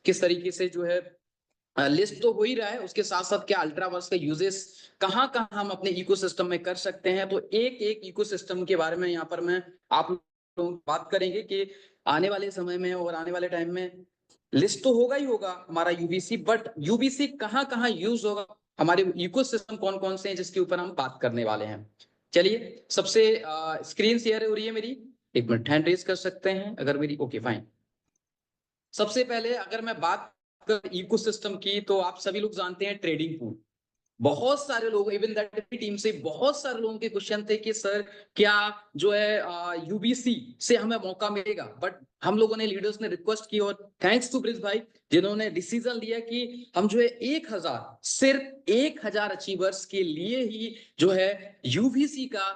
किस तरीके से जो है लिस्ट तो हो ही रहा है, उसके साथ साथ क्या अल्ट्रावर्स का यूजेस कहाँ कहाँ हम अपने इकोसिस्टम में कर सकते हैं। तो एक एक इकोसिस्टम के बारे में यहाँ पर मैं आप लोगों से बात करेंगे कि आने वाले समय में और आने वाले टाइम में लिस्ट तो होगा ही होगा हमारा यूबीसी, बट यूबीसी कहाँ कहाँ यूज होगा, हमारे इकोसिस्टम कौन कौन से हैं जिसके ऊपर हम बात करने वाले हैं। चलिए सबसे स्क्रीन शेयर हो रही है मेरी, एक मिनट हैंड रेज कर सकते हैं अगर मेरी, ओके फाइन। सबसे पहले अगर मैं बात कर इकोसिस्टम की, तो आप सभी लोग जानते हैं ट्रेडिंग पूल। बहुत सारे लोग, इवन दैट टीम से बहुत सारे लोगों के क्वेश्चन थे कि सर क्या जो है यूबीसी से हमें मौका मिलेगा, बट हम लोगों ने लीडर्स ने रिक्वेस्ट की और थैंक्स टू ब्रिज भाई जिन्होंने डिसीजन लिया कि हम जो है 1000 सिर्फ 1000 अचीवर्स के लिए ही जो है यूबीसी का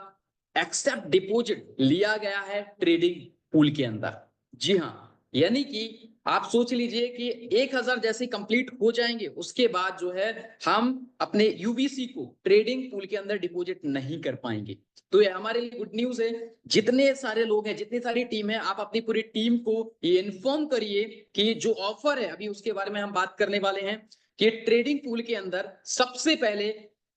एक्सेप्ट डिपॉजिट लिया गया है ट्रेडिंग पूल के अंदर। जी हाँ, यानी कि आप सोच लीजिए कि 1000 जैसे कंप्लीट हो जाएंगे उसके बाद जो है हम अपने यूबीसी को ट्रेडिंग पूल के अंदर डिपॉजिट नहीं कर पाएंगे। तो ये हमारे लिए गुड न्यूज है। जितने सारे लोग हैं, जितनी सारी टीम है, आप अपनी पूरी टीम को ये इन्फॉर्म करिए कि जो ऑफर है अभी उसके बारे में हम बात करने वाले हैं कि ट्रेडिंग पूल के अंदर सबसे पहले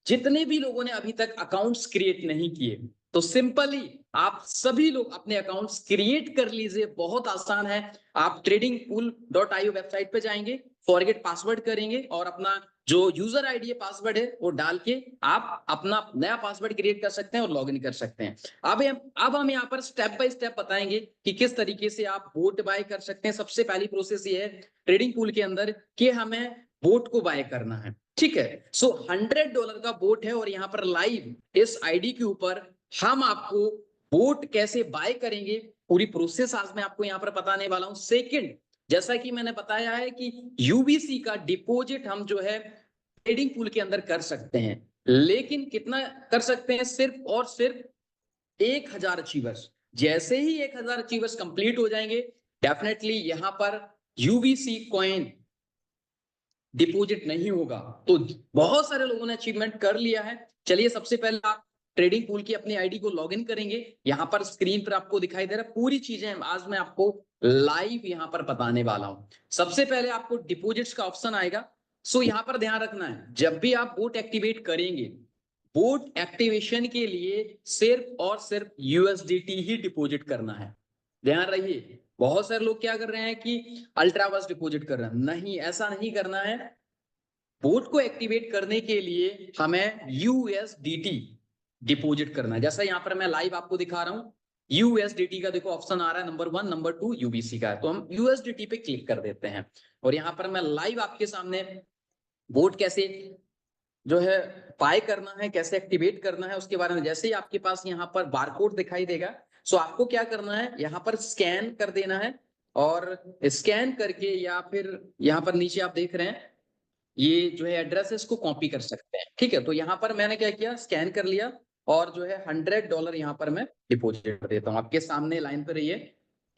जितने भी लोगों ने अभी तक अकाउंट्स क्रिएट नहीं किए, तो सिंपली आप सभी लोग अपने अकाउंट्स क्रिएट कर लीजिए। बहुत आसान है। आप tradingpool.io वेबसाइट पे जाएंगे, फॉरगेट पासवर्ड करेंगे और अपना जो यूजर आईडी है, पासवर्ड है, वो डाल के आप अपना नया पासवर्ड क्रिएट कर सकते हैं और लॉगिन कर सकते हैं। अब हम यहाँ पर स्टेप बाय स्टेप बताएंगे कि किस तरीके से आप बोट बाय कर सकते हैं। सबसे पहली प्रोसेस ये है ट्रेडिंग पूल के अंदर कि हमें बोट को बाय करना है। ठीक है, सो $100 का बोट है और यहाँ पर लाइव इस आईडी के ऊपर हम आपको बोट कैसे बाय करेंगे पूरी प्रोसेस आज मैं आपको यहाँ पर बताने वाला हूं। सेकंड, जैसा कि मैंने बताया है कि यूबीसी का डिपॉजिट हम जो है ट्रेडिंग पूल के अंदर कर सकते हैं, लेकिन कितना कर सकते हैं? सिर्फ और सिर्फ 1000 अचीवर्स। जैसे ही 1000 अचीवर्स कंप्लीट हो जाएंगे, डेफिनेटली यहां पर यूबीसी कॉइन डिपॉजिट नहीं होगा। तो बहुत सारे लोगों ने अचीवमेंट कर लिया है। चलिए सबसे पहले आप ट्रेडिंग पूल की अपनी आईडी को लॉगिन करेंगे। यहां पर स्क्रीन पर आपको दिखाई दे रहा है पूरी चीजें आज मैं आपको लाइव यहां पर बताने वाला हूं। सबसे पहले आपको डिपॉजिट्स का ऑप्शन आएगा। सो यहां पर ध्यान रखना है, जब भी आप बोट एक्टिवेट करेंगे, बोट एक्टिवेशन के लिए सिर्फ और सिर्फ यूएसडीटी ही डिपॉजिट करना है। ध्यान रहिए, बहुत सारे लोग क्या कर रहे हैं कि अल्ट्रावर्स डिपॉजिट कर रहे हैं। नहीं, ऐसा नहीं करना है। बोट को एक्टिवेट करने के लिए हमें यूएसडीटी डिपॉजिट करना है। जैसा यहां पर मैं लाइव आपको दिखा रहा हूं, यूएसडीटी का देखो ऑप्शन आ रहा है, नंबर 1, नंबर 2 यूबीसी का है, तो हम यूएसडीटी पे क्लिक कर देते हैं। और यहां पर मैं लाइव आपके सामने बोट कैसे जो है बाय करना है, कैसे एक्टिवेट करना है उसके बारे में, जैसे ही आपके पास यहाँ पर बारकोड दिखाई देगा, सो आपको क्या करना है, यहाँ पर स्कैन कर देना है। और स्कैन करके या फिर यहाँ पर नीचे आप देख रहे हैं ये जो है एड्रेस है, इसको कॉपी कर सकते हैं। ठीक है, तो यहाँ पर मैंने क्या किया, स्कैन कर लिया और जो है $100 यहाँ पर मैं डिपॉजिट कर देता हूँ। आपके सामने लाइन पर रहिए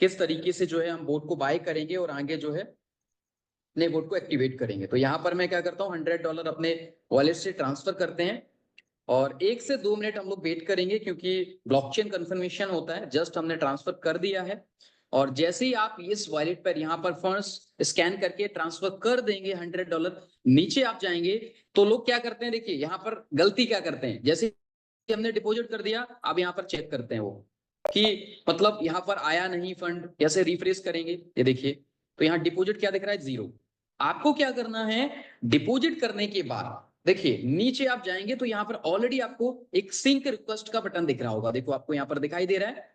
किस तरीके से जो है हम बोट को बाय करेंगे और आगे जो है अपने बोट को एक्टिवेट करेंगे। तो यहाँ पर मैं क्या करता हूँ, $100 अपने वॉलेट से ट्रांसफर करते हैं और 1 से 2 मिनट हम लोग वेट करेंगे क्योंकि ब्लॉकचेन कंफर्मेशन होता है। जस्ट हमने ट्रांसफर कर दिया है और जैसे ही आप इस वॉलेट पर यहाँ पर फंड्स स्कैन करके ट्रांसफर कर देंगे $100, नीचे आप जाएंगे तो लोग क्या करते हैं, देखिए यहाँ पर गलती क्या करते हैं, जैसे हमने डिपॉजिट कर दिया, अब यहाँ पर चेक करते हैं वो कि मतलब यहाँ पर आया नहीं फंड, कैसे रिफ्रेश करेंगे, ये देखिए तो यहाँ डिपॉजिट क्या दिख रहा है, 0। आपको क्या करना है, डिपॉजिट करने के बाद देखिए नीचे आप जाएंगे तो यहाँ पर ऑलरेडी आपको एक सिंक रिक्वेस्ट का बटन दिख रहा होगा, देखो आपको यहाँ पर दिखाई दे रहा है।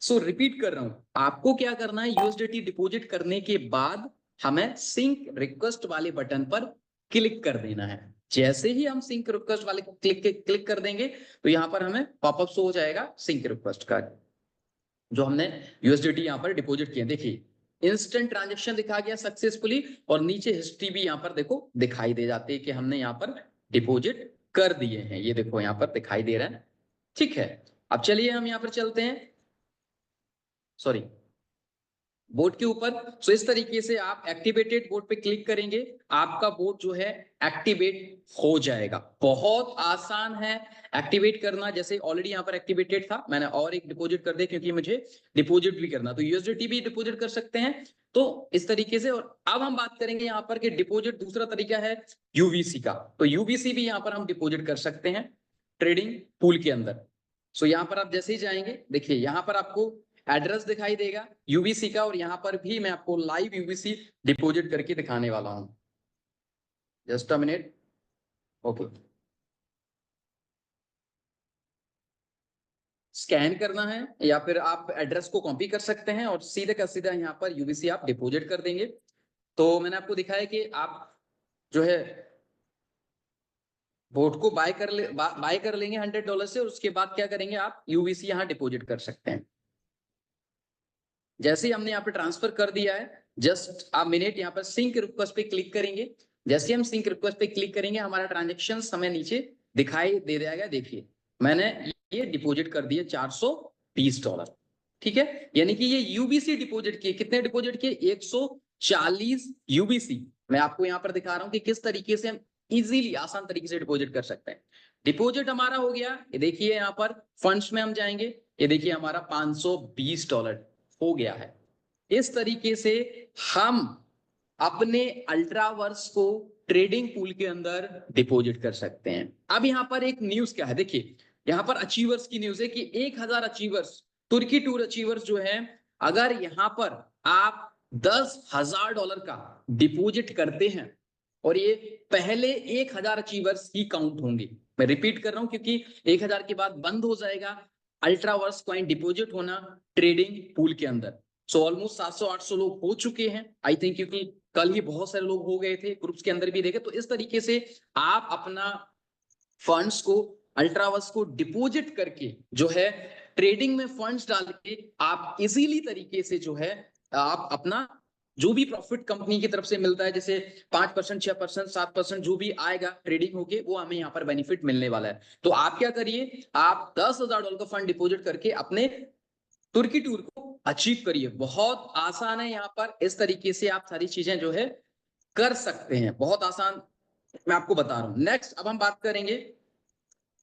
सो रिपीट कर रहा हूं, आपको क्या करना है, यूएसडीटी डिपॉजिट करने के बाद हमें सिंक रिक्वेस्ट वाले बटन पर क्लिक कर देना है। जैसे ही हम सिंक रिक्वेस्ट वाले क्लिक कर देंगे तो यहाँ पर हमें पॉपअप शो हो जाएगा सिंक रिक्वेस्ट का, जो हमने यूएसडीटी यहाँ पर डिपॉजिट किया। देखिए इंस्टेंट ट्रांजेक्शन दिखा गया सक्सेसफुली और नीचे हिस्ट्री भी यहाँ पर देखो दिखाई दे जाती है कि हमने यहाँ पर डिपॉजिट कर दिए हैं, ये देखो यहाँ पर दिखाई दे रहा है। ठीक है, अब चलिए हम यहाँ पर चलते हैं, सॉरी बोट के ऊपर। सो इस तरीके से आप एक्टिवेटेड बोट पे क्लिक करेंगे, आपका बोट जो है एक्टिवेट हो जाएगा। बहुत आसान है एक्टिवेट करना। जैसे ऑलरेडी यहाँ पर एक्टिवेटेड था, मैंने और एक डिपॉजिट कर दिया क्योंकि मुझे डिपॉजिट भी करना, तो यूएसडीटी भी डिपॉजिट कर सकते हैं। तो इस तरीके से। और अब हम बात करेंगे यहाँ पर कि डिपॉजिट दूसरा तरीका है यूवीसी का। तो यूवीसी भी यहाँ पर हम डिपॉजिट कर सकते हैं ट्रेडिंग पूल के अंदर। सो यहाँ पर आप जैसे ही जाएंगे, देखिए यहाँ पर आपको एड्रेस दिखाई देगा यूवीसी का, और यहाँ पर भी मैं आपको लाइव यूवीसी डिपॉजिट करके दिखाने वाला हूं। Just a minute. Okay, scan करना है या फिर आप एड्रेस को कॉपी कर सकते हैं और सीधे का सीधा यहाँ पर यूवीसी आप डिपॉजिट कर देंगे। तो मैंने आपको दिखाया कि आप जो है बोट को बाय कर लेंगे $100 से, और उसके बाद क्या करेंगे, आप यूवीसी यहाँ डिपॉजिट कर सकते हैं। जैसे ही हमने यहाँ पे ट्रांसफर कर दिया है, जस्ट आप मिनट यहाँ पर सिंक रिक्वेस्ट पे क्लिक करेंगे। जैसे हम सिंक रिक्वेस्ट पे क्लिक करेंगे, हमारा ट्रांजेक्शन हमें नीचे दिखाई दे जाएगा। देखिए मैंने ये डिपॉजिट कर दिए $420, ठीक है। यानी कि ये यूबीसी डिपॉजिट किए, कितने डिपॉजिट किए, 140 यूबीसी। मैं आपको यहाँ पर दिखा रहा हूँ कि किस तरीके से हम इजीली आसान तरीके से डिपॉजिट कर सकते हैं। डिपॉजिट हमारा हो गया, ये देखिए यहाँ पर फंड्स में हम जाएंगे, ये देखिए हमारा $520 हो गया है। इस तरीके से हम अपने अल्ट्रावर्स को ट्रेडिंग पूल के अंदर डिपॉजिट कर सकते हैं। अब यहाँ पर एक न्यूज क्या है, देखिए यहाँ पर अचीवर्स की न्यूज है कि 1000 अचीवर्स, तुर्की टूर अचीवर्स जो है, अगर यहाँ पर आप $10,000 का डिपॉजिट करते हैं, और ये पहले 1000 अचीवर्स ही काउंट होंगे। मैं रिपीट कर रहा हूं क्योंकि 1000 के बाद बंद हो जाएगा अल्ट्रावर्स कॉइन डिपॉजिट होना ट्रेडिंग पूल के अंदर। सो ऑलमोस्ट 700-800 लोग हो चुके हैं आई थिंक, क्योंकि कल ही बहुत सारे लोग हो गए थे, ग्रुप्स के अंदर भी देखे। तो इस तरीके से आप अपना फंड्स को, अल्ट्रावर्स को डिपॉजिट करके जो है ट्रेडिंग में फंड्स डाल के आप इजीली तरीके से जो है आप अपना जो भी प्रॉफिट कंपनी की तरफ से मिलता है, जैसे 5%, 6%, 7% जो भी आएगा ट्रेडिंग होके, वो हमें यहाँ पर बेनिफिट मिलने वाला है। तो आप क्या करिए, आप $10,000 का फंड डिपॉजिट करके अपने तुर्की टूर को अचीव करिए। बहुत आसान है, यहाँ पर इस तरीके से आप सारी चीजें जो है कर सकते हैं, बहुत आसान मैं आपको बता रहा हूं। नेक्स्ट अब हम बात करेंगे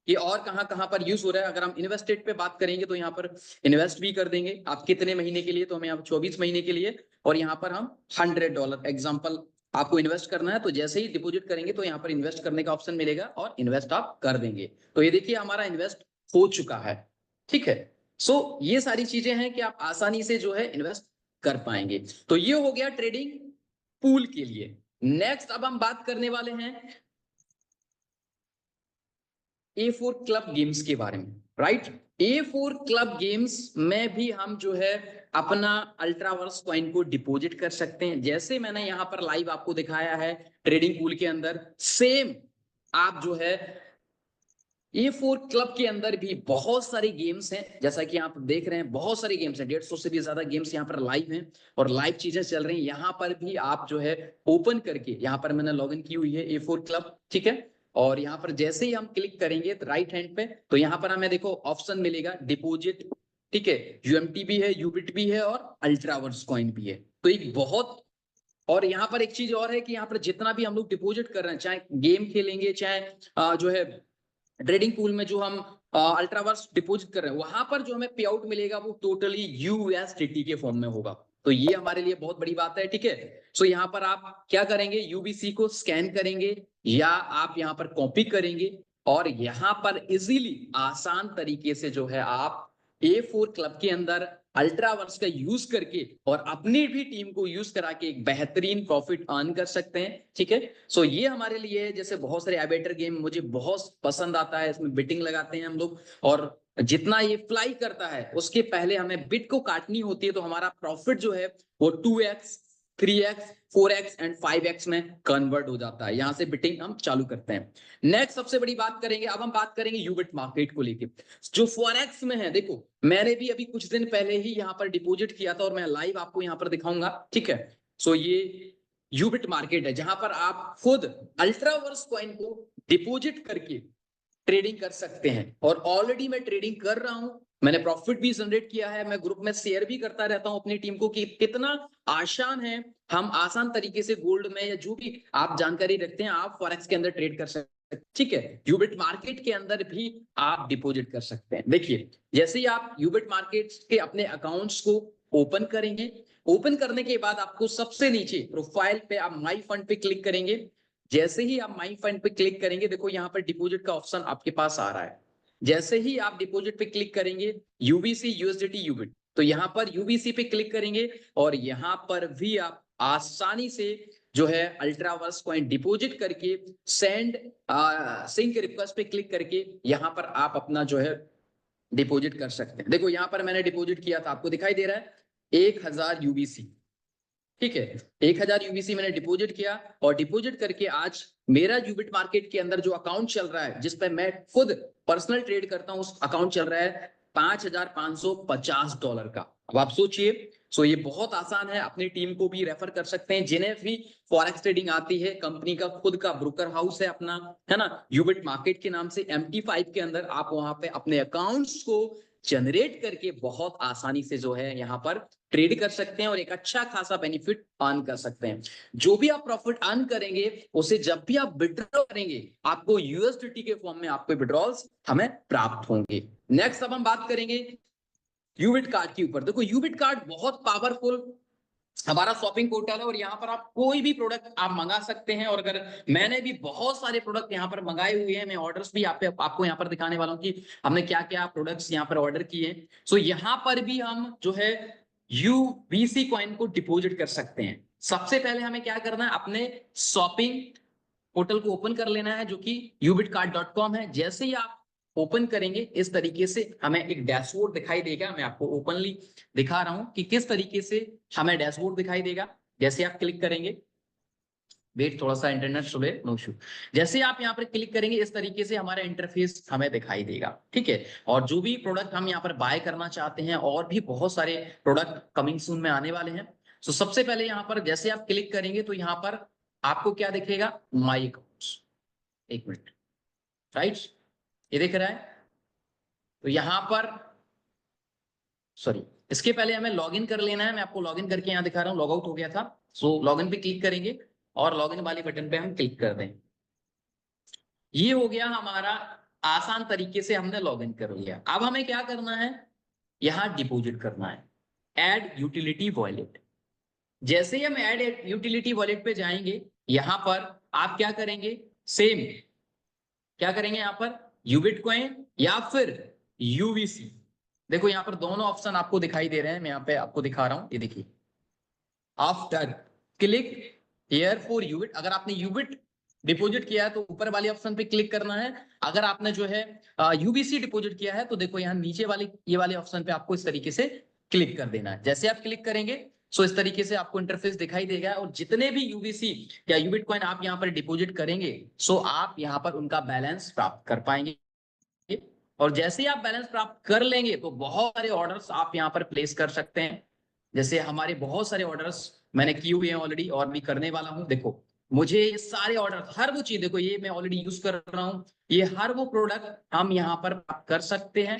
कि और कहां पर यूज हो रहा है। अगर हम इन्वेस्टेड पे बात करेंगे तो यहाँ पर इन्वेस्ट भी कर देंगे आप कितने महीने के लिए, तो हमें यहाँ 24 महीने के लिए, और यहाँ पर हम $100 एग्जाम्पल आपको इन्वेस्ट करना है। तो जैसे ही डिपॉजिट करेंगे तो यहाँ पर इन्वेस्ट करने का ऑप्शन मिलेगा और इन्वेस्ट आप कर देंगे। तो ये देखिए हमारा इन्वेस्ट हो चुका है, ठीक है। सो ये सारी चीजें हैं कि आप आसानी से जो है इन्वेस्ट कर पाएंगे। तो ये हो गया ट्रेडिंग पूल के लिए। नेक्स्ट अब हम बात करने वाले हैं A4 क्लब गेम्स के बारे में, राइट। A4 क्लब गेम्स में भी हम जो है अपना अल्ट्रावर्स कॉइन को डिपॉजिट कर सकते हैं। जैसे मैंने यहाँ पर लाइव आपको दिखाया है ट्रेडिंग पूल के अंदर, सेम आप जो है A4 क्लब के अंदर भी बहुत सारे गेम्स हैं। जैसा कि आप देख रहे हैं बहुत सारे गेम्स हैं, 150 से भी ज्यादा गेम्स यहाँ पर लाइव हैं और लाइव चीजें चल रही हैं। यहाँ पर भी आप जो है ओपन करके, यहाँ पर मैंने लॉगिन की हुई है A4 क्लब, ठीक है। और यहाँ पर जैसे ही हम क्लिक करेंगे तो राइट हैंड पे, तो यहाँ पर हमें देखो ऑप्शन मिलेगा डिपॉजिट, ठीक है। यूएमटी भी है, यूबिट भी है और अल्ट्रावर्स कॉइन भी है। तो एक बहुत, और यहाँ पर एक चीज और है कि यहाँ पर जितना भी हम लोग डिपॉजिट कर रहे हैं, चाहे गेम खेलेंगे, चाहे जो है ट्रेडिंग पूल में जो हम अल्ट्रावर्स डिपॉजिट कर रहे हैं, वहां पर जो हमें पे आउट मिलेगा वो टोटली यूएसडीटी के फॉर्म में होगा। तो ये हमारे लिए बहुत बड़ी बात है, ठीक है। सो यहाँ पर आप क्या करेंगे, यूबीसी को स्कैन करेंगे या आप यहाँ पर कॉपी करेंगे, और यहाँ पर इजीली आसान तरीके से जो है आप A4 क्लब के अंदर अल्ट्रावर्स का यूज करके और अपनी भी टीम को यूज करा के एक बेहतरीन प्रॉफिट अर्न कर सकते हैं, ठीक है। सो ये हमारे लिए, जैसे बहुत सारे एबेटर गेम मुझे बहुत पसंद आता है, इसमें बिटिंग लगाते हैं हम लोग, और जितना ये फ्लाई करता है उसके पहले हमें बिट को काटनी होती है, तो हमारा प्रॉफिट जो है वो 2x, 3x, 4x and 5x में कन्वर्ट हो जाता है। यहां से बिटिंग हम चालू करते हैं। नेक्स्ट सबसे बड़ी बात करेंगे, अब हम बात करेंगे यूबिट मार्केट को लेके जो फॉरेक्स में है। देखो मैंने भी अभी कुछ दिन पहले ही यहाँ पर डिपॉजिट किया था और मैं लाइव आपको यहाँ पर दिखाऊंगा, ठीक है। सो ये यूबिट मार्केट है जहां पर आप खुद अल्ट्रावर्स कॉइन को डिपॉजिट करके ट्रेडिंग कर सकते हैं, और ऑलरेडी मैं ट्रेडिंग कर रहा हूं मैंने प्रॉफिट भी जनरेट किया है, मैं ग्रुप में शेयर भी करता रहता हूं अपनी टीम को कि कितना आसान है, हम आसान तरीके से गोल्ड में या जो भी आप जानकारी रखते हैं आप फॉरेक्स के अंदर ट्रेड कर सकते हैं। ठीक है, यूबिट मार्केट के अंदर भी आप डिपॉजिट कर सकते हैं। देखिए, जैसे ही आप यूबिट मार्केट के अपने अकाउंट्स को ओपन करेंगे, ओपन करने के बाद आपको सबसे नीचे प्रोफाइल पे आप माई फंड पे क्लिक करेंगे। जैसे ही आप माई फंड पे क्लिक करेंगे, देखो यहाँ पर डिपॉजिट का ऑप्शन आपके पास आ रहा है। जैसे ही आप डिपॉजिट पे क्लिक करेंगे, यूबीसी यूएसडीटी यूबिट, तो यहाँ पर यूबीसी पे क्लिक करेंगे और यहाँ पर भी आप आसानी से जो है अल्ट्रावर्स कॉइन डिपॉजिट करके सेंड सिंक रिक्वेस्ट पे क्लिक करके यहाँ पर आप अपना जो है डिपॉजिट कर सकते हैं। देखो यहाँ पर मैंने डिपॉजिट किया था, आपको दिखाई दे रहा है 1000 यूबीसी। ठीक है, 1000 यूबीसी मैंने डिपॉजिट किया और डिपॉजिट करके आज मेरा यूबिट मार्केट के अंदर जो अकाउंट चल रहा है, जिस पे मैं खुद पर्सनल ट्रेड करता हूं, उस अकाउंट चल रहा है $5550 का। अब आप सोचिए, सो ये बहुत आसान है, अपनी टीम को भी रेफर कर सकते हैं जिन्हें भी फॉरेक्स ट्रेडिंग आती है। कंपनी का खुद का ब्रोकर हाउस है अपना, है ना, यूबिट मार्केट के नाम से। MT5 के अंदर आप वहां पे अपने अकाउंट्स को जनरेट करके बहुत आसानी से जो है यहाँ पर ट्रेड कर सकते हैं और एक अच्छा खासा बेनिफिट अर्न कर सकते हैं। जो भी आप प्रॉफिट अर्न करेंगे उसे जब भी आप विड्रॉ करेंगे, आपको यूएसडीटी के फॉर्म में आपको विड्रॉल्स हमें प्राप्त होंगे। नेक्स्ट अब हम बात करेंगे यूबिट कार्ड के ऊपर। देखो, यूबिट कार्ड बहुत पावरफुल हमारा शॉपिंग पोर्टल है और यहाँ पर आप कोई भी प्रोडक्ट आप मंगा सकते हैं। और अगर मैंने भी बहुत सारे प्रोडक्ट यहाँ पर मंगाए हुए हैं, मैं ऑर्डर्स भी आपको यहाँ पर दिखाने वाला हूँ कि हमने क्या क्या प्रोडक्ट्स यहाँ पर ऑर्डर किए। सो यहाँ पर भी हम जो है यूबीसी कॉइन को डिपॉजिट कर सकते हैं। सबसे पहले हमें क्या करना है, अपने शॉपिंग पोर्टल को ओपन कर लेना है जो कि ubitcard.com है। जैसे ही आप ओपन करेंगे, इस तरीके से हमें एक डैशबोर्ड दिखाई देगा। मैं आपको ओपनली दिखा रहा हूं कि किस तरीके से हमें डैशबोर्ड दिखाई देगा। जैसे आप क्लिक करेंगे, वेट थोड़ा सा इंटरनेट स्लो, नो इशू। जैसे आप यहाँ पर क्लिक करेंगे, इस तरीके से हमारा इंटरफेस हमें दिखाई देगा। ठीक है, और जो भी प्रोडक्ट हम यहाँ पर बाय करना चाहते हैं, और भी बहुत सारे प्रोडक्ट कमिंग सून में आने वाले हैं। तो सबसे पहले यहाँ पर जैसे आप क्लिक करेंगे तो यहाँ पर आपको क्या दिखेगा, माई अकाउंट्स। एक मिनट, राइट, ये दिख रहा है। तो यहाँ पर सॉरी, इसके पहले हमें लॉगिन कर लेना है। मैं आपको लॉगिन करके यहाँ दिखा रहा हूँ, लॉग आउट हो गया था। सो लॉगिन पे क्लिक करेंगे और लॉगिन वाली बटन पे हम क्लिक कर दें। ये हो गया हमारा, आसान तरीके से हमने लॉगिन कर लिया। अब हमें क्या करना है, यहाँ डिपॉजिट करना है, ऐड यूटिलिटी वॉलेट। जैसे ही हम ऐड यूटिलिटी वॉलेट पे जाएंगे, यहाँ पर आप क्या करेंगे, सेम क्या करेंगे, यहाँ पर यूबिट कॉइन या फिर यूवीसी। देखो यहाँ पर दोनों ऑप्शन आपको दिखाई दे रहे हैं, मैं यहाँ पे आपको दिखा रहा हूं, ये देखिए। आफ्टर क्लिक हियर फॉर यूबिट, अगर आपने यूबिट डिपॉजिट किया है तो ऊपर वाले ऑप्शन पे क्लिक करना है। अगर आपने जो है यूबीसी डिपॉजिट किया है तो देखो यहाँ नीचे वाले ये वाले ऑप्शन पे आपको इस तरीके से क्लिक कर देना है। जैसे आप क्लिक करेंगे, सो इस तरीके से आपको इंटरफेस दिखाई देगा और जितने भी यूबीसी या यूबिट कॉइन आप यहाँ पर डिपॉजिट करेंगे, सो आप यहाँ पर उनका बैलेंस प्राप्त कर पाएंगे। और जैसे ही आप बैलेंस प्राप्त कर लेंगे तो बहुत सारे ऑर्डर्स आप यहाँ पर प्लेस कर सकते हैं। जैसे हमारे बहुत सारे ऑर्डर्स मैंने किए हुए हैं ऑलरेडी और भी करने वाला हूं। देखो, मुझे ये सारे ऑर्डर, हर वो चीज, देखो ये मैं ऑलरेडी यूज कर रहा हूँ, ये हर वो प्रोडक्ट हम यहाँ पर प्राप्त कर सकते हैं।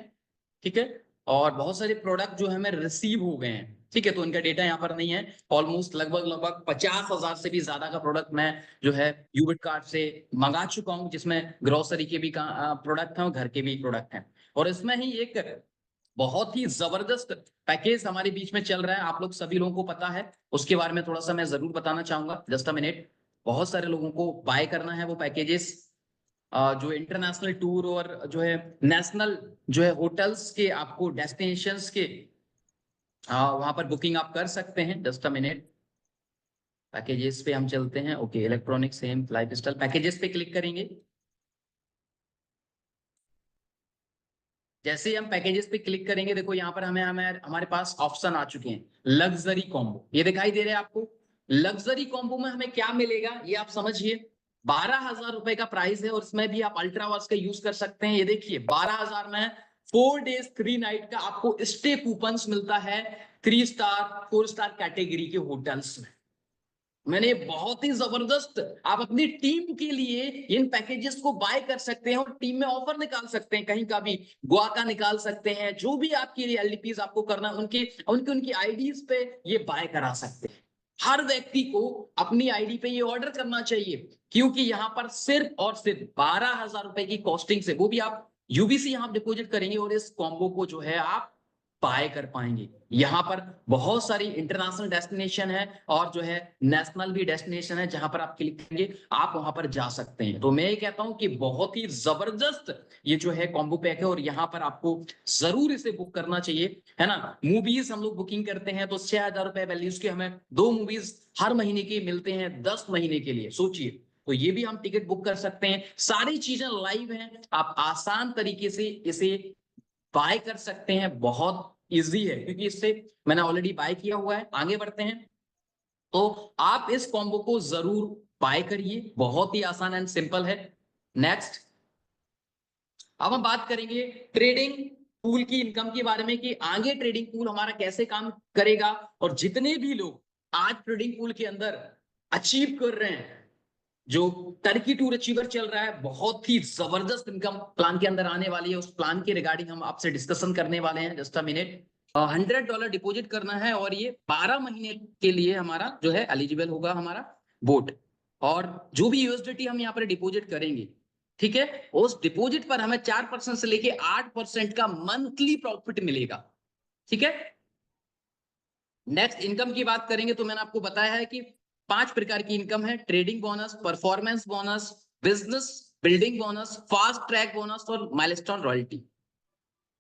ठीक है, और बहुत सारे प्रोडक्ट जो हमें रिसीव हो गए हैं, ठीक है, तो उनका डेटा यहाँ पर नहीं है। ऑलमोस्ट लगभग लगभग 50,000 से भी ज्यादा का प्रोडक्ट मैं जो है यूबिट कार्ड से मंगा चुका हूँ, जिसमें ग्रोसरी के भी प्रोडक्ट हैं और घर के भी प्रोडक्ट हैं। और इसमें ही एक बहुत ही जबरदस्त पैकेज हमारे बीच में चल रहा है, आप लोग सभी लोगों को पता है। उसके बारे में थोड़ा सा मैं जरूर बताना चाहूंगा, जस्ट अ मिनट। बहुत सारे लोगों को बाय करना है वो पैकेजेस, जो इंटरनेशनल टूर और जो है नेशनल जो है होटल्स के, आपको डेस्टिनेशंस के वहां पर बुकिंग आप कर सकते हैं। जस्ट अ मिनट, पैकेजेस पे हम चलते हैं। Okay, electronics and lifestyle, packages पे क्लिक करेंगे। जैसे ही हम पैकेजेस पे क्लिक करेंगे, देखो यहाँ पर हमें हमारे पास ऑप्शन आ चुके हैं। लग्जरी कॉम्बो, ये दिखाई दे रहे हैं आपको। लग्जरी कॉम्बो में हमें क्या मिलेगा ये आप समझिए। 12,000 रुपए का प्राइस है और इसमें भी आप अल्ट्रावास का यूज कर सकते हैं। ये देखिए 12,000 में 4 डेज 3 नाइट का आपको स्टे कूपन मिलता है 3 स्टार 4 स्टार कैटेगरी के होटल्स में। मैंने बहुत ही जबरदस्त, आप अपनी टीम के लिए इन पैकेजेस को बाय कर सकते हैं और टीम में ऑफर निकाल सकते हैं, कहीं का भी गोवा का निकाल सकते हैं, जो भी आपके लिए एलडीपीज आपको करना उनकी उनकी उनकी आईडीज पे ये बाय करा सकते हैं। हर व्यक्ति को अपनी आईडी पे ये ऑर्डर करना चाहिए, क्योंकि यहाँ पर सिर्फ और सिर्फ 12,000 रुपए की कॉस्टिंग से, वो भी आप यूबीसी यहाँ डिपोजिट करेंगे और इस कॉम्बो को जो है आप बाय कर पाएंगे। यहाँ पर बहुत सारी इंटरनेशनल डेस्टिनेशन है और जो है नेशनल भी डेस्टिनेशन है, जहां पर आप क्लिक करेंगे आप वहां पर जा सकते हैं। तो मैं ये कहता हूं कि बहुत ही जबरदस्त ये जो है कॉम्बो पैक है और यहाँ पर आपको जरूर इसे बुक करना चाहिए, है ना। मूवीज हम लोग बुकिंग करते हैं तो 6,000 रुपए वैल्यूज के हमें 2 मूवीज हर महीने के मिलते हैं 10 महीने के लिए, सोचिए। तो ये भी हम टिकट बुक कर सकते हैं, सारी चीजें लाइव हैं, आप आसान तरीके से इसे बाय कर सकते हैं। बहुत इजी है क्योंकि इससे मैंने ऑलरेडी बाय किया हुआ है। आगे बढ़ते हैं, तो आप इस कॉम्बो को जरूर बाय करिए, बहुत ही आसान एंड सिंपल है। नेक्स्ट, अब हम बात करेंगे ट्रेडिंग पूल की इनकम के बारे में कि आगे ट्रेडिंग पूल हमारा कैसे काम करेगा, और जितने भी लोग आज ट्रेडिंग पूल के अंदर अचीव कर रहे हैं, जो टर्की टूर अचीवर चल रहा है, बहुत ही जबरदस्त इनकम प्लान के अंदर आने वाली है, उस प्लान के रिगार्डिंग हम आपसे डिस्कशन करने वाले हैं। जस्ट अ मिनट, $100 डिपॉजिट करना है और ये 12 महीने के लिए हमारा जो है एलिजिबल होगा हमारा बोट। और जो भी यूएसडीटी हम यहाँ पर डिपॉजिट करेंगे, ठीक है, उस डिपॉजिट पर हमें 4% से लेके 8% का मंथली प्रॉफिट मिलेगा, ठीक है। नेक्स्ट, इनकम की बात करेंगे तो मैंने आपको बताया है कि 5 प्रकार की इनकम है: trading bonus, performance bonus, business building bonus, fast track bonus और माइलस्टोन रॉयल्टी।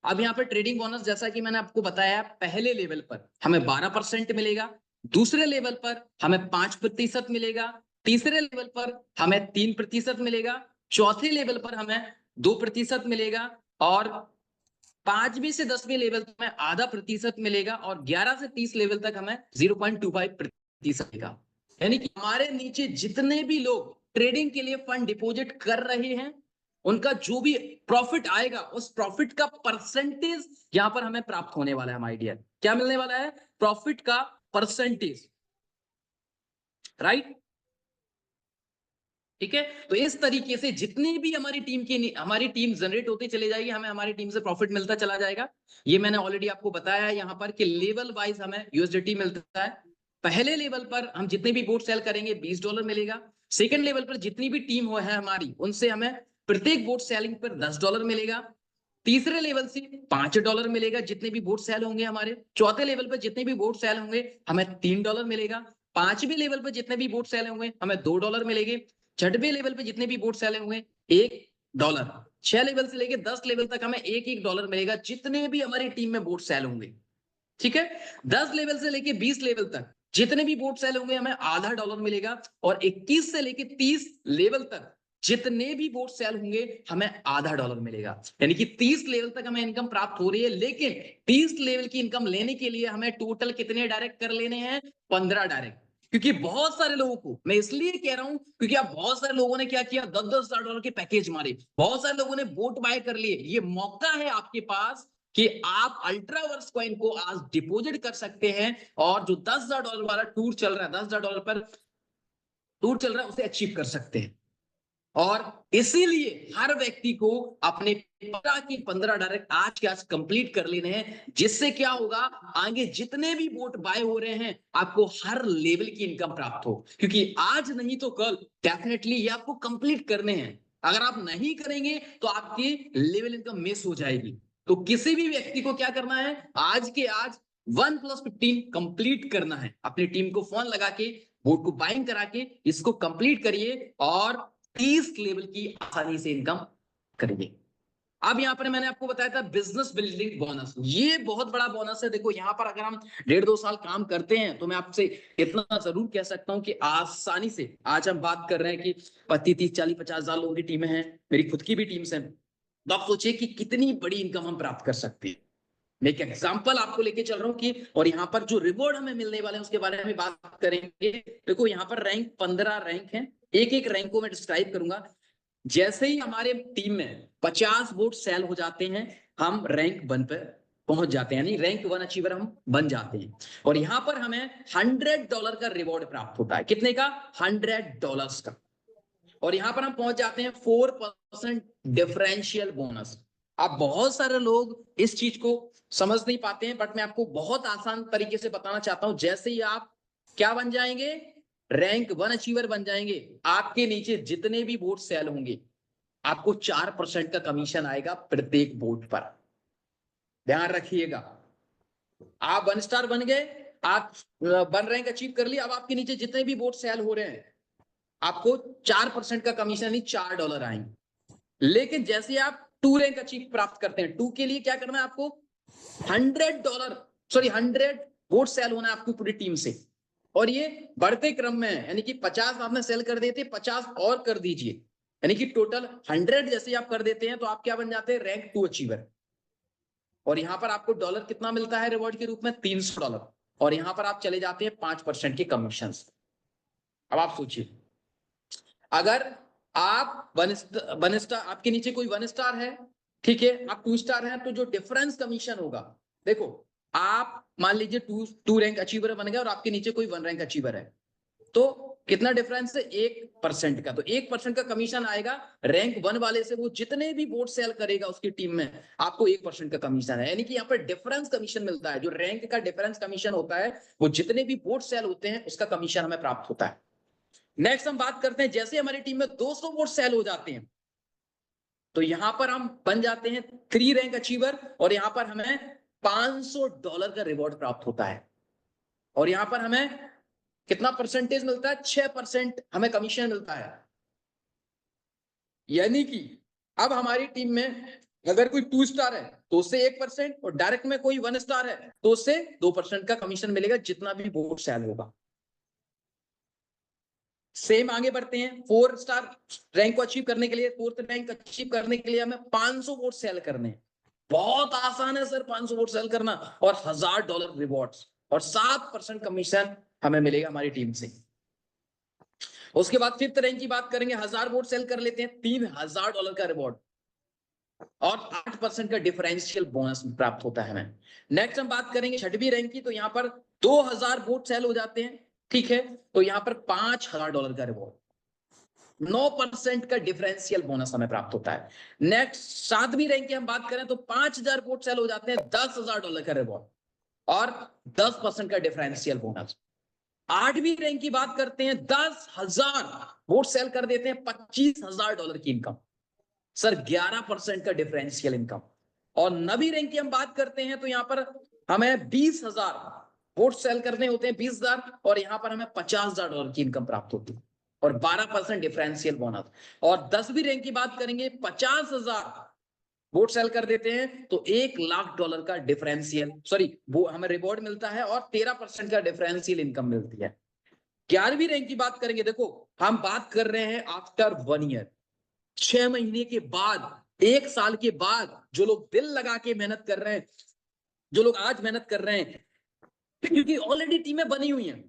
अब यहाँ पर ट्रेडिंग बोनस, जैसा कि मैंने आपको बताया, पहले लेवल पर हमें 12% मिलेगा, दूसरे लेवल पर हमें 5% मिलेगा, तीसरे लेवल पर हमें 3% मिलेगा, चौथे लेवल पर हमें 2% मिलेगा, और 5वीं से 10वीं लेवल तक हमें आधा प्रतिशत मिलेगा, और 11 से 30 लेवल तक हमें 0.25% मिलेगा। यानी कि हमारे नीचे जितने भी लोग ट्रेडिंग के लिए फंड डिपॉजिट कर रहे हैं, उनका जो भी प्रॉफिट आएगा उस प्रॉफिट का परसेंटेज यहां पर हमें प्राप्त होने वाला है। हम आइडिया क्या मिलने वाला है? प्रॉफिट का परसेंटेज, राइट। ठीक है, तो इस तरीके से जितनी भी हमारी टीम जनरेट होती चली जाएगी, हमें हमारी टीम से प्रॉफिट मिलता चला जाएगा। ये मैंने ऑलरेडी आपको बताया है यहाँ पर कि लेवल वाइज हमें यूएसडीटी मिलता है। पहले लेवल पर हम जितने भी बोट सेल करेंगे $20 मिलेगा। सेकंड लेवल पर जितनी भी टीम हो है हमारी, उनसे हमें प्रत्येक बोट सेलिंग पर $10 मिलेगा। तीसरे लेवल से $5 मिलेगा जितने भी बोट सेल होंगे हमारे। चौथे लेवल पर जितने भी बोट सेल होंगे हमें $3 मिलेगा। पांचवें लेवल पर जितने भी बोट सेल होंगे हमें $2 मिलेंगे। छठवें लेवल पे जितने भी बोट सेल होंगे $1। 6 लेवल से लेके 10 लेवल तक हमें $1 मिलेगा जितने भी हमारी टीम में बोट सेल होंगे, ठीक है। 10 लेवल से लेके 20 लेवल तक जितने भी बोट सेल होंगे हमें $0.5 मिलेगा, और 21 से लेके 30 लेवल तक जितने भी बोट सेल होंगे हमें $0.5 मिलेगा। यानी कि 30 लेवल तक हमें इनकम प्राप्त हो रही है, लेकिन 30 लेवल की इनकम लेने के लिए हमें टोटल कितने डायरेक्ट कर लेने हैं? 15 डायरेक्ट। क्योंकि बहुत सारे लोगों को मैं इसलिए कह रहा हूं क्योंकि आप बहुत सारे लोगों ने क्या किया, $10,000 के पैकेज मारे, बहुत सारे लोगों ने बोट बाय कर लिए। ये मौका है आपके पास कि आप अल्ट्रावर्स कॉइन को आज डिपॉजिट कर सकते हैं, और जो $10,000 वाला टूर चल रहा है, $10,000 पर टूर चल रहा है, उसे अचीव कर सकते हैं। और इसीलिए हर व्यक्ति को अपने 15 की 15 डायरेक्ट आज के आज कंप्लीट कर लेने हैं, जिससे क्या होगा, आगे जितने भी बोट बाय हो रहे हैं आपको हर लेवल की इनकम प्राप्त हो, क्योंकि आज नहीं तो कल डेफिनेटली ये आपको कंप्लीट करने हैं। अगर आप नहीं करेंगे तो आपकी लेवल इनकम मिस हो जाएगी। तो किसी भी व्यक्ति को क्या करना है, आज के आज 1+15 कंप्लीट करना है। अपनी टीम को फोन लगा के बोट को बाइंग करा के इसको कंप्लीट करिए, और 30 लेवल की आसानी से इनकम करेंगे। अब यहां पर मैंने आपको बताया था बिजनेस बिल्डिंग बोनस, ये बहुत बड़ा बोनस है। देखो यहाँ पर अगर हम 1.5-2 साल काम करते हैं तो मैं आपसे इतना जरूर कह सकता हूं कि आसानी से, आज हम बात कर रहे हैं कि 30-40-50 हजार लोगों की टीमें हैं, मेरी खुद की भी टीम्स हैं, तो आप सोचिए कि कितनी बड़ी इनकम हम प्राप्त कर सकते हैं। मैं एक एग्जांपल आपको लेके चल रहा हूँ कि, और यहाँ पर जो रिवॉर्ड हमें मिलने वाले हैं उसके बारे में बात करेंगे। देखो यहाँ पर रैंक 15 रैंक है, एक एक रैंक को मैं डिस्क्राइब करूंगा। जैसे ही हमारे टीम में 50 वोट सेल हो जाते हैं, हम रैंक 1 पर पहुंच जाते हैं, यानी रैंक 1 अचीवर हम बन जाते हैं। और यहां पर हमें $100 का रिवॉर्ड प्राप्त होता है। कितने का? $100 का। और यहां पर हम पहुंच जाते हैं 4% डिफरेंशियल बोनस। अब बहुत सारे लोग इस चीज को समझ नहीं पाते हैं, बट मैं आपको बहुत आसान तरीके से बताना चाहता हूं। जैसे ही आप क्या बन जाएंगे, रैंक 1 अचीवर बन जाएंगे, आपके नीचे जितने भी वोट सेल होंगे, आपको 4% का कमीशन आएगा प्रत्येक वोट पर। ध्यान रखिएगा, आप 1 स्टार बन गए, आप 1 रैंक अचीव कर लिया, अब आपके नीचे जितने भी वोट सेल हो रहे हैं, आपको 4% का कमीशन यानी $4 आएंगे। लेकिन जैसे आप 2 रैंक अचीव प्राप्त करते हैं, 2 के लिए क्या करना है आपको? $100 वोट सेल होना है आपकी पूरी टीम से। और ये बढ़ते क्रम में है, यानी कि 50 आपने सेल कर देते, 50 और कर दीजिए, यानी कि टोटल 100 जैसे आप कर देते हैं तो आप क्या बन जाते हैं? Rank 2 achiever. और यहां पर आपको डॉलर कितना मिलता है रिवॉर्ड के रूप में? $300। और यहां पर आप चले जाते हैं 5% के कमीशन। अब आप सोचिए, अगर आप वन स्टार, आपके नीचे कोई 1 स्टार है, ठीक है, आप 2 स्टार हैं, तो जो डिफरेंस कमीशन होगा, देखो, आप मान लीजिए 2 रैंक अचीवर बन गए और आपके नीचे कोई 1 रैंक अचीवर है, तो कितना डिफरेंस है? 1% का। तो 1% का कमीशन आएगा रैंक 1 वाले से। वो जितने भी वोट सेल करेगा उसकी टीम में, आपको 1% का कमीशन है, यानी कि यहाँ पर डिफरेंस कमीशन मिलता है। जो रैंक का डिफरेंस कमीशन होता है, वो जितने भी वोट सेल होते हैं उसका कमीशन हमें प्राप्त होता है। नेक्स्ट हम बात करते हैं, जैसे हमारी टीम में 200 वोट सेल हो जाते हैं, तो यहां पर हम बन जाते हैं 3 रैंक अचीवर। और यहां पर हमें $500 का रिवॉर्ड प्राप्त होता है। और यहां पर हमें कितना परसेंटेज मिलता है? 6% हमें कमीशन मिलता है। यानी कि अब हमारी टीम में अगर कोई 2 स्टार है तो उससे 1%, और डायरेक्ट में कोई 1 स्टार है तो उससे 2% का कमीशन मिलेगा, जितना भी वोट सेल होगा। सेम आगे बढ़ते हैं, 4 स्टार रैंक को अचीव करने के लिए, 4th रैंक अचीव करने के लिए हमें 500 वोट सेल करने हैं। बहुत आसान है सर 500 वोट सेल करना, और $1000 रिवॉर्ड्स और 7% कमीशन हमें मिलेगा हमारी टीम से। उसके बाद 5th रैंक की बात करेंगे, 1000 वोट सेल कर लेते हैं, $3000 का रिवॉर्ड और 8% का डिफरेंशियल बोनस प्राप्त होता है हमें। नेक्स्ट हम बात करेंगे 6वीं रैंक की, तो यहाँ पर 2000 वोट सेल हो जाते हैं, ठीक है, तो यहाँ पर $5000 का रिवॉर्ड, 9% का डिफरेंशियल बोनस हमें प्राप्त होता है। नेक्स्ट 7वीं रैंक की हम बात करें तो 5000 वोट सेल हो जाते हैं, $10,000 का रिवॉर्ड और 10% का डिफरेंशियल बोनस। 8वीं रैंक की बात करते हैं, 10,000 वोट सेल कर देते हैं, $25,000 की इनकम, सर 11% का डिफरेंशियल इनकम। और 9वीं रैंक की हम बात करते हैं तो यहां पर हमें 20,000 वोट सेल करने होते हैं, 20,000, और यहां पर हमें $50,000 की इनकम प्राप्त होती है और 12% डिफरेंशियल बोनस। और 10वीं रैंक की बात करेंगे, 50,000 वोट सेल कर देते हैं तो $1,00,000 का डिफरेंशियल, सॉरी, वो हमें रिवॉर्ड मिलता है और 13% का डिफरेंशियल इनकम मिलती है। 11वीं रैंक की बात करेंगे, देखो हम बात कर रहे हैं आफ्टर 1 ईयर, 6 महीने के बाद, 1 साल के बाद, जो लोग दिल लगा के मेहनत कर रहे हैं, जो लोग आज मेहनत कर रहे हैं, क्योंकि ऑलरेडी टीमें बनी हुई हैं।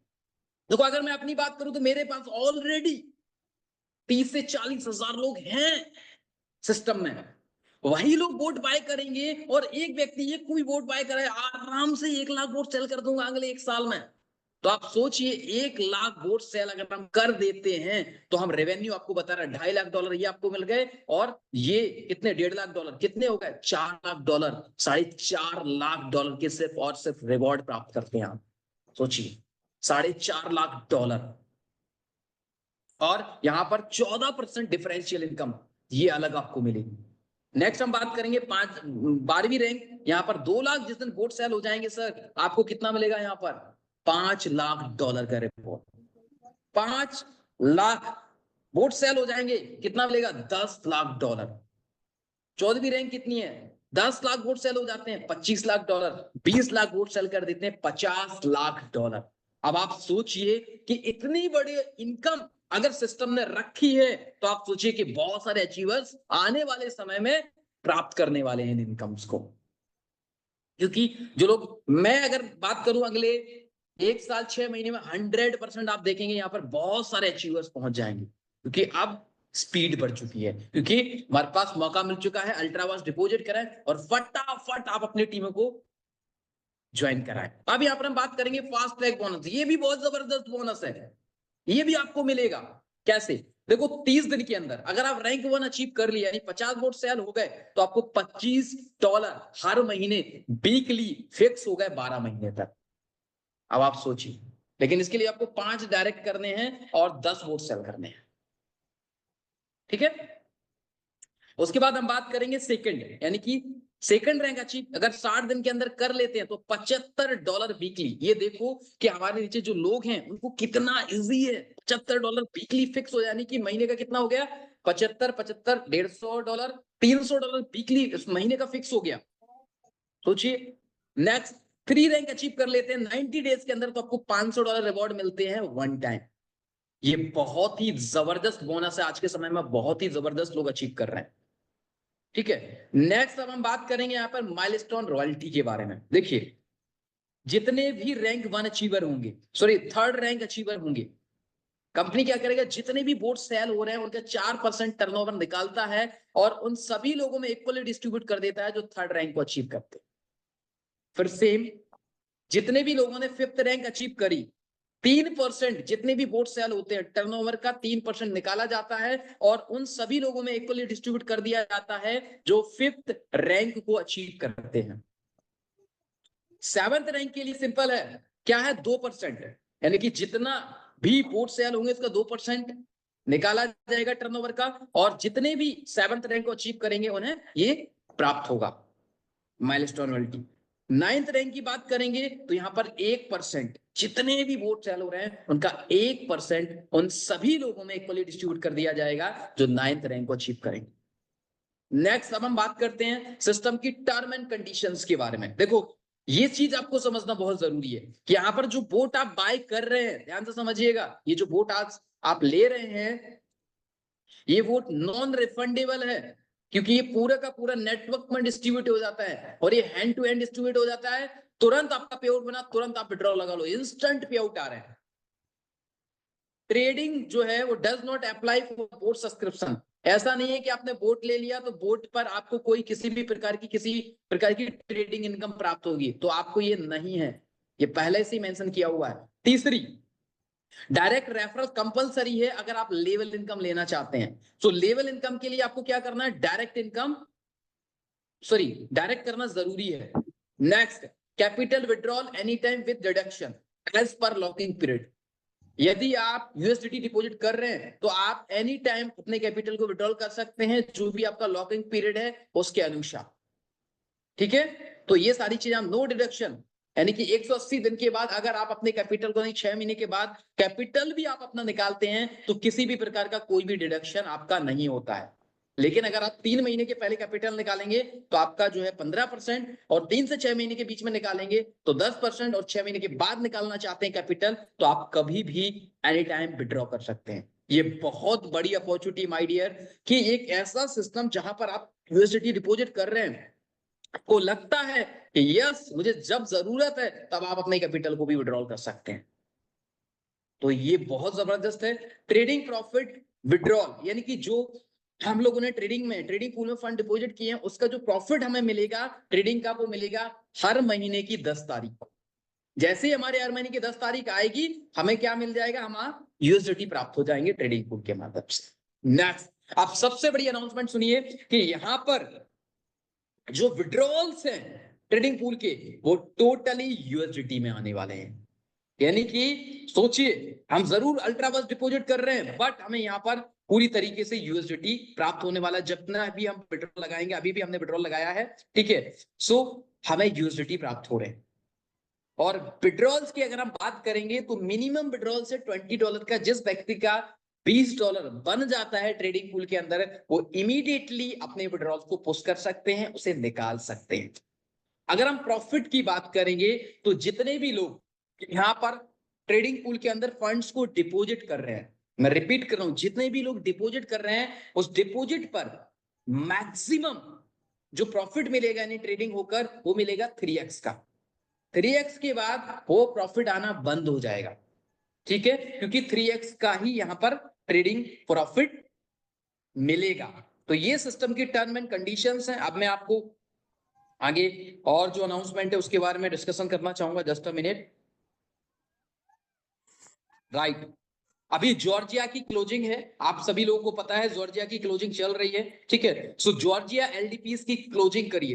देखो अगर मैं अपनी बात करूं तो मेरे पास ऑलरेडी 30 से 40,000 लोग हैं सिस्टम में। वही लोग वोट बाय करेंगे, और एक व्यक्ति, एक कोई वोट बाय करे, आराम से 1,00,000 वोट सेल कर दूंगा अगले 1 साल में। तो आप सोचिए, 1,00,000 वोट सेल अगर हम कर देते हैं तो हम रेवेन्यू, आपको बता रहा है, $2.5 लाख ये आपको मिल गए। और ये कितने, $1.5 लाख कितने हो गए? $4 लाख, $4.5 लाख के सिर्फ और सिर्फ रिवॉर्ड प्राप्त करते हैं आप। सोचिए, $4.5 लाख, और यहां पर 14% डिफरेंशियल इनकम ये अलग आपको मिलेगी। नेक्स्ट हम बात करेंगे 12वीं रैंक, यहां पर 2 लाख जिस दिन वोट सेल हो जाएंगे सर, आपको कितना मिलेगा? यहां पर $5 लाख का रिवॉर्ड। 5 लाख वोट सेल हो जाएंगे, कितना मिलेगा? $10 लाख। 14वीं रैंक कितनी है? 10 लाख वोट सेल हो जाते हैं, $25 लाख। 20 लाख वोट सेल कर देते हैं, $50 लाख। अब आप सोचिए कि इतनी बड़ी इनकम अगर सिस्टम ने रखी है, तो आप सोचिए कि बहुत सारे अचीवर्स आने वाले समय में प्राप्त करने वाले हैं इन इनकम्स को। क्योंकि जो लोग, मैं अगर बात करूं अगले 1 साल 6 महीने में, 100% आप देखेंगे यहां पर बहुत सारे अचीवर्स पहुंच जाएंगे। क्योंकि अब स्पीड बढ़ चुकी है, क्योंकि हमारे पास मौका मिल चुका है अल्ट्रा वास्ट डिपॉजिट कराएं और फटाफट आप अपनी टीमों को ज्वाइन कराएं। अब यहाँ पर हम बात करेंगे फास्ट ट्रैक बोनस। ये भी बहुत जबरदस्त बोनस है, ये भी आपको मिलेगा। कैसे? देखो 30 दिन के अंदर अगर आप रैंक 1 अचीव कर लिया, यानी 50 वोट सेल हो गए, तो आपको $25 हर महीने वीकली फिक्स हो गए 12 महीने तक। अब आप सोचिए, लेकिन इसके लिए आपको 5 डायरेक्ट करने हैं और 10 वोट सेल करने हैं। ठीक है, उसके बाद हम बात करेंगे सेकंड, यानी कि सेकंड रैंक अचीव अगर 60 दिन के अंदर कर लेते हैं तो $75 वीकली। ये देखो कि हमारे नीचे जो लोग हैं उनको कितना इजी है, $75 वीकली फिक्स हो, यानी कि महीने का कितना हो गया, 75 75 $150, $300 वीकली इस महीने का फिक्स हो गया। सोचिए, नेक्स्ट 3 रैंक अचीव कर लेते हैं 90 डेज के अंदर, तो आपको $500 रिवॉर्ड मिलते हैं वन टाइम। ये बहुत ही जबरदस्त बोनस है, आज के समय में बहुत ही जबरदस्त लोग अचीव कर रहे हैं। ठीक है, नेक्स्ट अब हम बात करेंगे यहां पर माइलस्टोन रॉयल्टी के बारे में। देखिए, जितने भी रैंक 1 अचीवर होंगे, सॉरी 3rd रैंक अचीवर होंगे, कंपनी क्या करेगा, जितने भी बोर्ड सेल हो रहे हैं उनका 4% टर्नओवर निकालता है और उन सभी लोगों में इक्वली डिस्ट्रीब्यूट कर देता है जो 3rd रैंक को अचीव करते हैं। फिर सेम, जितने भी लोगों ने 5th रैंक अचीव करी, 3% जितने भी बोर्ड सेल होते हैं टर्नओवर का 3% निकाला जाता है और उन सभी लोगों में इक्वली डिस्ट्रीब्यूट कर दिया जाता है जो 5th रैंक को अचीव करते हैं। 7th रैंक के लिए सिंपल है, क्या है, 2%, यानी कि जितना भी बोर्ड सेल होंगे उसका 2% निकाला जाएगा टर्नओवर का, और जितने भी 7th रैंक को अचीव करेंगे उन्हें ये प्राप्त होगा माइलस्टोन रॉयल्टी। 9th रैंक की बात करेंगे तो यहां पर 1%, जितने भी वोट सेल हो रहे हैं उनका 1% उन सभी लोगों में इक्वली डिस्ट्रीब्यूट कर दिया जाएगा जो 9th रैंक को अचीव करेंगे। नेक्स्ट अब हम बात करते हैं सिस्टम की टर्म एंड कंडीशंस के बारे में। देखो, ये चीज आपको समझना बहुत जरूरी है कि यहां पर जो वोट आप बाय कर रहे हैं, ध्यान से समझिएगा, ये जो वोट आज आप ले रहे हैं ये वोट नॉन रिफंडेबल है, क्योंकि ये पूरा का पूरा नेटवर्क में डिस्ट्रीब्यूट हो जाता है और ये हैंड टू हैंड डिस्ट्रीब्यूट हो जाता है। तुरंत आपका पे आउट बना, तुरंत आप विड्रॉ लगा लो, इंस्टेंट पे आउट आ रहे हैं। ट्रेडिंग जो है वो does not apply for boat subscription. ऐसा नहीं है कि आपने बोट ले लिया तो बोट पर आपको कोई किसी प्रकार की ट्रेडिंग इनकम प्राप्त होगी, तो आपको ये नहीं है, ये पहले से ही मेंशन किया हुआ है। तीसरी, डायरेक्ट रेफरल कंपलसरी है अगर आप लेवल इनकम लेना चाहते हैं। तो लेवल इनकम के लिए आपको क्या करना है, डायरेक्ट करना जरूरी है। Next, capital withdrawal any time with deduction as per locking period. यदि आप यूएसडीटी डिपॉजिट कर रहे हैं तो आप एनी टाइम अपने कैपिटल को विड्रॉल कर सकते हैं, जो भी आपका लॉकिंग पीरियड है उसके अनुसार। ठीक है, तो ये सारी चीजें हम नो डिडक्शन, यानी कि 180 दिन के बाद अगर आप अपने कैपिटल को नहीं, 6 महीने के बाद कैपिटल भी आप अपना निकालते हैं तो किसी भी प्रकार का कोई भी डिडक्शन आपका नहीं होता है। लेकिन अगर आप 3 महीने के पहले कैपिटल निकालेंगे तो आपका जो है 15%, और 3 से 6 महीने के बीच में निकालेंगे तो 10%, और 6 महीने के बाद निकालना चाहते हैं कैपिटल तो आप कभी भी एनी टाइम विड्रॉ कर सकते हैं। ये बहुत बड़ी अपॉर्चुनिटी माय डियर, कि एक ऐसा सिस्टम जहां पर आप यूएसडीटी डिपॉजिट कर रहे हैं, आपको लगता है कि यस मुझे जब जरूरत है तब आप अपने कैपिटल को भी विड्रॉल कर सकते हैं। तो ये बहुत जबरदस्त है। ट्रेडिंग प्रॉफिट विड्रॉल, यानी कि जो हम लोगों ने ट्रेडिंग पूल में फंड डिपॉजिट किए हैं उसका जो प्रॉफिट हमें मिलेगा ट्रेडिंग का, वो मिलेगा हर महीने की 10 तारीख को। जैसे ही हमारे हर महीने की 10 तारीख आएगी हमें क्या मिल जाएगा, हमारा यूएसडीटी प्राप्त हो जाएंगे ट्रेडिंग पूल के माध्यम से। नेक्स्ट, आप सबसे बड़ी अनाउंसमेंट सुनिए कि यहां पर जो विड्रॉल्स हैं ट्रेडिंग पूल के वो टोटली यूएसडीटी में आने वाले हैं। यानी कि सोचिए, हम जरूर अल्ट्रावर्स डिपॉजिट कर रहे हैं बट हमें यहाँ पर पूरी तरीके से यूएसडीटी प्राप्त होने वाला है। जितना भी हम विड्रॉल लगाएंगे, अभी भी हमने विड्रॉल लगाया है, ठीक है, सो हमें यूएसडीटी प्राप्त हो रहे हैं। और विड्रॉल्स की अगर हम बात करेंगे तो मिनिमम विड्रॉल से $20 का, जिस व्यक्ति का $20 बन जाता है ट्रेडिंग पूल के अंदर, वो इमीडिएटली अपने विड्रॉल्स को पुश कर सकते हैं, उसे निकाल सकते हैं। अगर हम प्रॉफिट की बात करेंगे तो जितने भी लोग यहां पर ट्रेडिंग पूल के अंदर फंड्स को डिपॉजिट कर रहे हैं, मैं रिपीट कर रहा हूं, जितने भी लोग डिपॉजिट कर रहे हैं उस डिपॉजिट पर मैक्सिमम जो प्रॉफिट मिलेगा यानी ट्रेडिंग होकर वो मिलेगा 3x का। 3x के बाद वो प्रॉफिट आना बंद हो जाएगा, ठीक है, क्योंकि 3x का ही यहां पर ट्रेडिंग प्रॉफिट मिलेगा। तो ये सिस्टम की टर्म एंड कंडीशंस हैं। अब मैं आपको आगे और जो अनाउंसमेंट है उसके बारे में डिस्कशन करना चाहूंगा। Just a minute. राइट, अभी जॉर्जिया की क्लोजिंग है, आप सभी लोगों को पता है जॉर्जिया की क्लोजिंग चल रही है, ठीक है। सो जॉर्जिया एलडीपीस की क्लोजिंग करिए।